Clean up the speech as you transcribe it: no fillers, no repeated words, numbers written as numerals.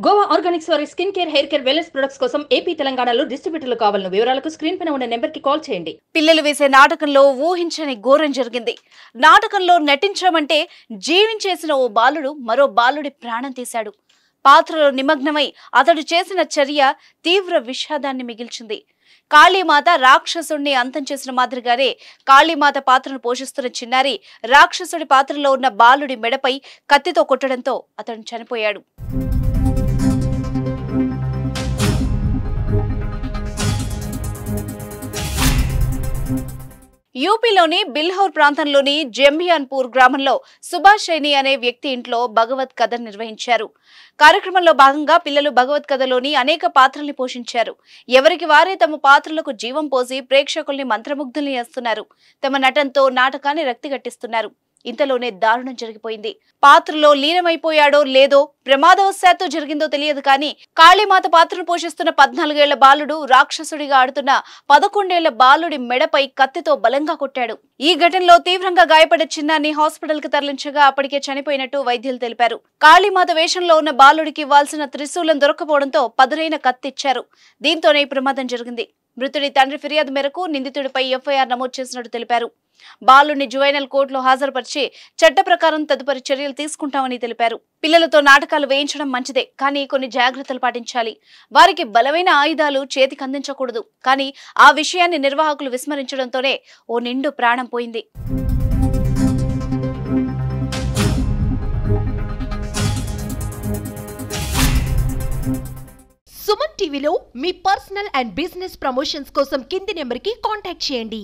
Goa Organics వారి skin care, hair care, wellness products కోసం AP, తెలంగాణలో డిస్ట్రిబ్యూటర్లు కావాలను వివరాలకు స్క్రీన్ పైన ఉన్న నెంబర్కి కాల్ చేయండి. పిల్లలు వేసే నాటకంలో ఊహించని ఘోరం జరిగింది. నాటకంలో నటించమంటే జీవించేసిన ఓ బాలుడు మరో బాలుడి ప్రాణం తీశాడు. పాత్రలో నిమగ్నమై అతడు చేసిన చర్య తీవ్ర విషాదాన్ని మిగిల్చింది. కాళీమాత రాక్షసుడిని అంతం చేసిన మాదిరిగానే కాళీమాత పాత్రను పోషిస్తున్న చిన్నారి రాక్షసుడి పాత్రలో ఉన్న బాలుడి మెడపై కత్తితో కొట్టడంతో అతడు చనిపోయాడు. యూపీలోని బిల్హౌర్ ప్రాంతంలోని జంబియాన్పూర్ గ్రామంలో సుభాష్ సైని అనే వ్యక్తి ఇంట్లో భగవత్ కథ నిర్వహించారు. కార్యక్రమంలో భాగంగా పిల్లలు భగవత్ కథలోని అనేక పాత్రల్ని పోషించారు. ఎవరికి వారే తమ పాత్రలకు జీవం పోసి ప్రేక్షకుల్ని మంత్రముగ్ధుల్ని చేస్తున్నారు. తమ నటనతో నాటకాన్ని రక్తిగట్టిస్తున్నారు. ఇంతలోనే దారుణం జరిగిపోయింది. పాత్రలో లీనమైపోయాడో లేదో, ప్రమాదవశాత్తు జరిగిందో తెలియదు కానీ కాళీమాత పాత్రను పోషిస్తున్న 14 ఏళ్ల బాలుడు రాక్షసుడిగా ఆడుతున్న 11 ఏళ్ల బాలుడి మెడపై కత్తితో బలంగా కొట్టాడు. ఈ ఘటనలో తీవ్రంగా గాయపడ్డ చిన్నాన్ని హాస్పిటల్ కి తరలించగా అప్పటికే చనిపోయినట్టు వైద్యులు తెలిపారు. కాళీమాత వేషంలో ఉన్న బాలుడికి ఇవ్వాల్సిన త్రిశూలం దొరకపోవడంతో పదునైన కత్తి ఇచ్చారు. దీంతోనే ఈ ప్రమాదం జరిగింది. మృతుడి తండ్రి ఫిర్యాదు మేరకు నిందితుడిపై ఎఫ్ఐఆర్ నమోదు చేసినట్టు తెలిపారు. బాలుడిని జువైనల్ కోర్టులో హాజరుపరిచి చట్ట ప్రకారం తదుపరి చర్యలు తీసుకుంటామని తెలిపారు. పిల్లలతో నాటకాలు వేయించడం మంచిదే, కానీ కొన్ని జాగ్రత్తలు పాటించాలి. వారికి బలమైన ఆయుధాలు చేతికి అందించకూడదు. కానీ ఆ విషయాన్ని నిర్వాహకులు విస్మరించడంతోనే ఓ నిండు ప్రాణం పోయింది. సుమన్ టీవీలో మీ పర్సనల్ అండ్ బిజినెస్ ప్రమోషన్స్ కోసం కింది నెంబర్కి కాంటాక్ట్ చేయండి.